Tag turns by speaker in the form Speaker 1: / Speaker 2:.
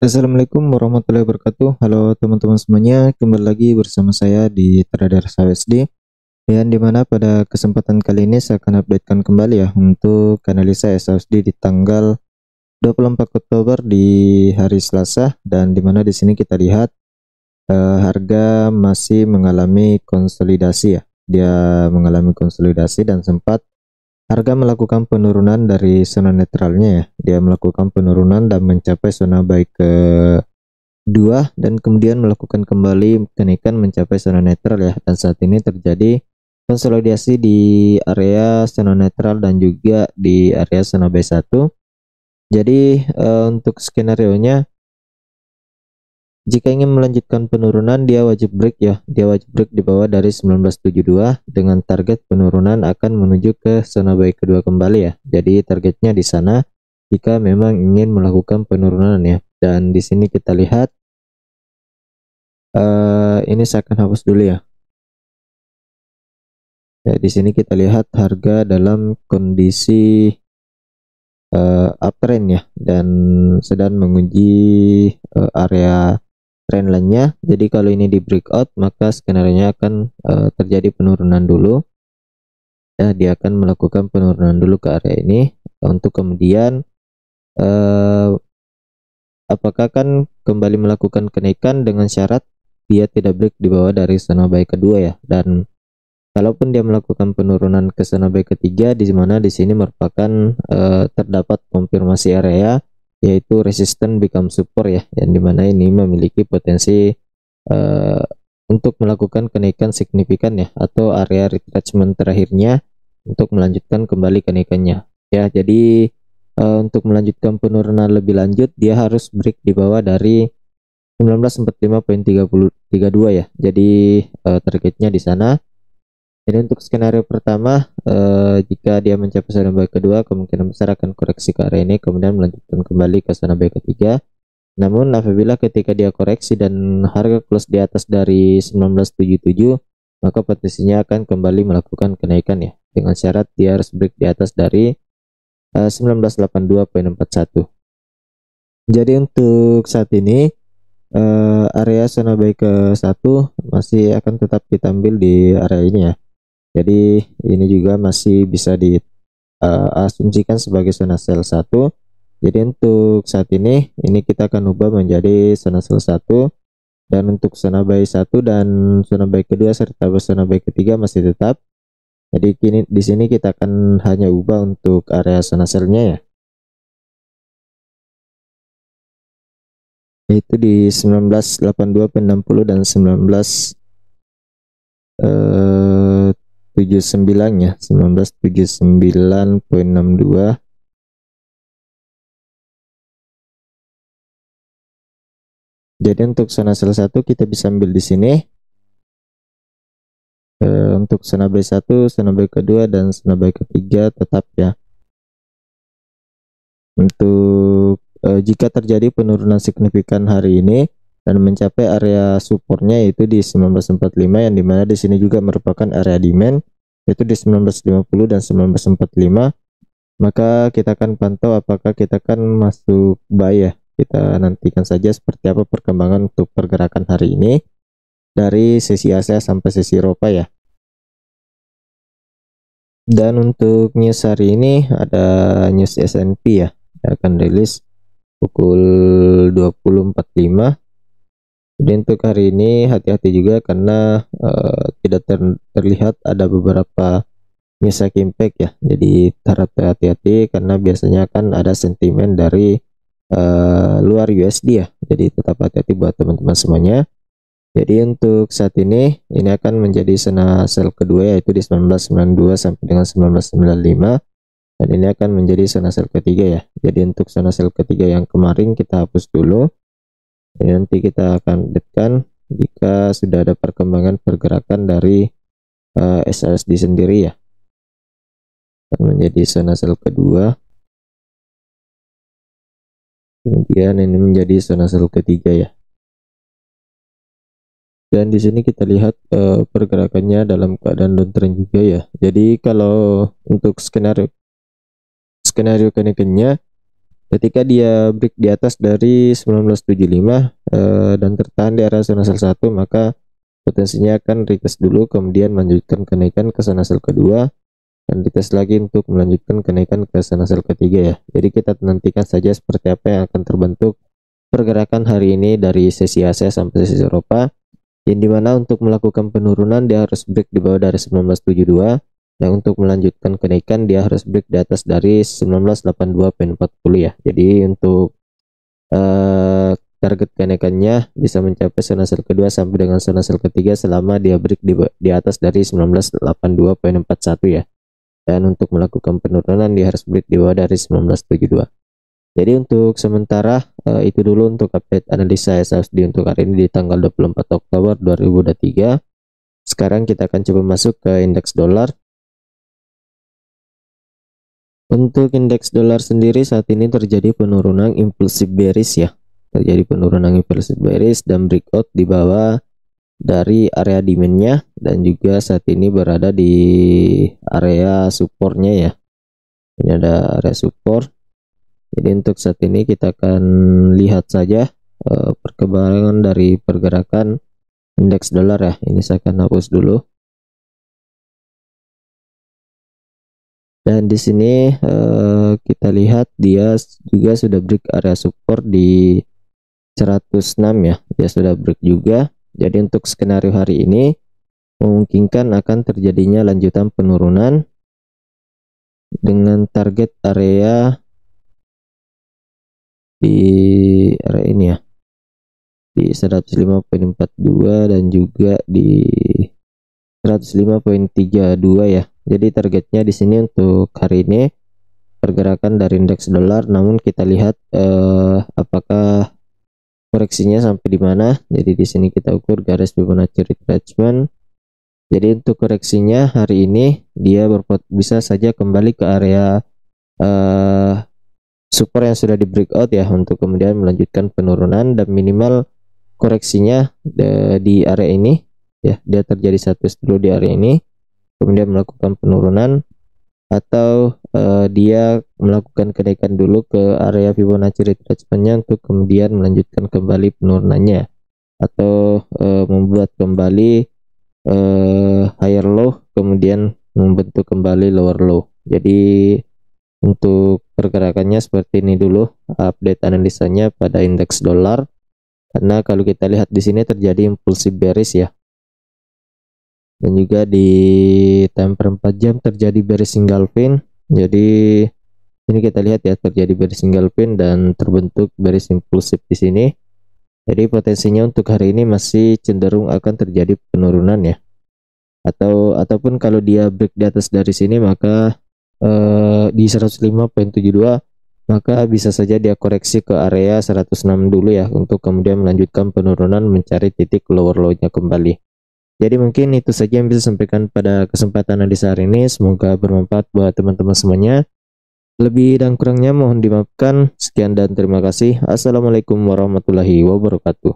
Speaker 1: Assalamualaikum warahmatullahi wabarakatuh. Halo teman-teman semuanya, kembali lagi bersama saya di Trader USD. Dan dimana pada kesempatan kali ini saya akan updatekan kembali ya untuk analisa SHUSD di tanggal 24 Oktober di hari Selasa, dan dimana di sini kita lihat harga masih mengalami konsolidasi ya. Dia mengalami konsolidasi dan sempat harga melakukan penurunan dari zona netralnya ya. Dia melakukan penurunan dan mencapai zona buy ke 2 dan kemudian melakukan kembali kenaikan mencapai zona netral ya, dan saat ini terjadi konsolidasi di area zona netral dan juga di area zona B1. Jadi untuk skenario nya, jika ingin melanjutkan penurunan dia wajib break ya, dia wajib break di bawah dari 1972 dengan target penurunan akan menuju ke zona buy kedua kembali ya. Jadi targetnya di sana jika memang ingin melakukan penurunan ya. Dan di sini kita lihat ini saya akan hapus dulu ya. Ya, di sini kita lihat harga dalam kondisi uptrend ya, dan sedang menguji area trendline-nya. Jadi kalau ini di breakout, maka skenario-nya akan terjadi penurunan dulu. Ya, dia akan melakukan penurunan dulu ke area ini untuk kemudian apakah akan kembali melakukan kenaikan dengan syarat dia tidak break di bawah dari zona buy kedua ya. Dan kalaupun dia melakukan penurunan ke zona buy ketiga, di mana di sini merupakan terdapat konfirmasi area yaitu resisten become support ya, yang dimana ini memiliki potensi untuk melakukan kenaikan signifikan ya, atau area retracement terakhirnya untuk melanjutkan kembali kenaikannya ya. Jadi untuk melanjutkan penurunan lebih lanjut dia harus break di bawah dari 1945.32 ya. Jadi targetnya di sana. Jadi untuk skenario pertama, jika dia mencapai zona buy kedua, kemungkinan besar akan koreksi ke area ini, kemudian melanjutkan kembali ke zona buy ketiga. Namun apabila ketika dia koreksi dan harga close di atas dari 1977, maka potensinya akan kembali melakukan kenaikan ya, dengan syarat dia harus break di atas dari 1982.41. Jadi untuk saat ini area zona buy ke 1 masih akan tetap kita ambil di area ini ya. Jadi ini juga masih bisa diasumsikan sebagai zona sell 1. Jadi untuk saat ini kita akan ubah menjadi zona sell 1, dan untuk zona buy 1 dan zona buy kedua serta zona buy ketiga masih tetap. Jadi kini di sini kita akan hanya ubah untuk area zona sell-nya ya, yaitu di 1982.60 dan 1979 ya, 1979.62. Jadi untuk zona sell 1 kita bisa ambil di sini. Untuk zona buy 1, zona buy kedua dan zona buy ketiga tetap ya. Untuk jika terjadi penurunan signifikan hari ini dan mencapai area supportnya yaitu di 1945, yang dimana di sini juga merupakan area demand yaitu di 1950 dan 1945, maka kita akan pantau apakah kita akan masuk buy ya. Kita nantikan saja seperti apa perkembangan untuk pergerakan hari ini dari sesi Asia sampai sesi Eropa ya. Dan untuk news hari ini ada news S&P ya, akan rilis pukul 20.45. Jadi untuk hari ini hati-hati juga karena tidak terlihat ada beberapa Miyazaki Impact ya. Jadi harap hati-hati karena biasanya kan ada sentimen dari luar USD ya. Jadi tetap hati-hati buat teman-teman semuanya. Jadi untuk saat ini akan menjadi zona sell kedua yaitu di 1992 sampai dengan 1995, dan ini akan menjadi zona sell ketiga ya. Jadi untuk zona sell ketiga yang kemarin kita hapus dulu. Jadi nanti kita akan updatekan jika sudah ada perkembangan pergerakan dari SLSD sendiri ya, akan menjadi zona sell kedua, kemudian ini menjadi zona sell ketiga ya. Dan di sini kita lihat pergerakannya dalam keadaan downtrend juga ya. Jadi kalau untuk skenario kenaikannya ketika dia break di atas dari 1975 dan tertahan di area zona sell 1, maka potensinya akan retest dulu, kemudian melanjutkan kenaikan ke zona sell kedua dan retest lagi untuk melanjutkan kenaikan ke zona sell ketiga ya. Jadi kita nantikan saja seperti apa yang akan terbentuk pergerakan hari ini dari sesi Asia sampai sesi Eropa, yang dimana untuk melakukan penurunan dia harus break di bawah dari 1972, dan untuk melanjutkan kenaikan dia harus break di atas dari 1982.40 ya. Jadi untuk target kenaikannya bisa mencapai zona sell kedua sampai dengan zona sell ketiga selama dia break di atas dari 1982.41 ya. Dan untuk melakukan penurunan dia harus break di bawah dari 1972. Jadi untuk sementara itu dulu untuk update analisa SASD untuk hari ini di tanggal 24 Oktober 2023. Sekarang kita akan coba masuk ke indeks dolar. Untuk indeks dolar sendiri saat ini terjadi penurunan impulsif bearish ya. Terjadi penurunan impulsif bearish dan breakout di bawah dari area demand-nya, dan juga saat ini berada di area support-nya ya. Ini ada area support. Jadi untuk saat ini kita akan lihat saja perkembangan dari pergerakan indeks dolar ya. Ini saya akan hapus dulu. Dan di sini kita lihat dia juga sudah break area support di 106 ya. Dia sudah break juga. Jadi untuk skenario hari ini memungkinkan akan terjadinya lanjutan penurunan dengan target area di area ini ya, di 105.42 dan juga di 105.32 ya. Jadi targetnya di sini untuk hari ini pergerakan dari indeks dolar, namun kita lihat apakah koreksinya sampai di mana. Jadi di sini kita ukur garis Fibonacci retracement. Jadi untuk koreksinya hari ini dia bisa saja kembali ke area support yang sudah di breakout ya, untuk kemudian melanjutkan penurunan, dan minimal koreksinya di area ini ya. Dia terjadi satu dulu di area ini, kemudian melakukan penurunan, atau dia melakukan kenaikan dulu ke area Fibonacci retracement-nya untuk kemudian melanjutkan kembali penurunannya, atau membuat kembali higher low kemudian membentuk kembali lower low. Jadi untuk pergerakannya seperti ini dulu update analisanya pada indeks dolar, karena kalau kita lihat di sini terjadi impulsif bearish ya. Dan juga di time per 4 jam terjadi bearish engulfing. Jadi ini kita lihat ya, terjadi bearish engulfing dan terbentuk bearish impulsif di sini. Jadi potensinya untuk hari ini masih cenderung akan terjadi penurunan ya. Ataupun kalau dia break di atas dari sini, maka di 105.72, maka bisa saja dia koreksi ke area 106 dulu ya, untuk kemudian melanjutkan penurunan mencari titik lower low-nya kembali. Jadi mungkin itu saja yang bisa sampaikan pada kesempatan analisa hari ini. Semoga bermanfaat buat teman-teman semuanya. Lebih dan kurangnya mohon dimaafkan. Sekian dan terima kasih. Assalamualaikum warahmatullahi wabarakatuh.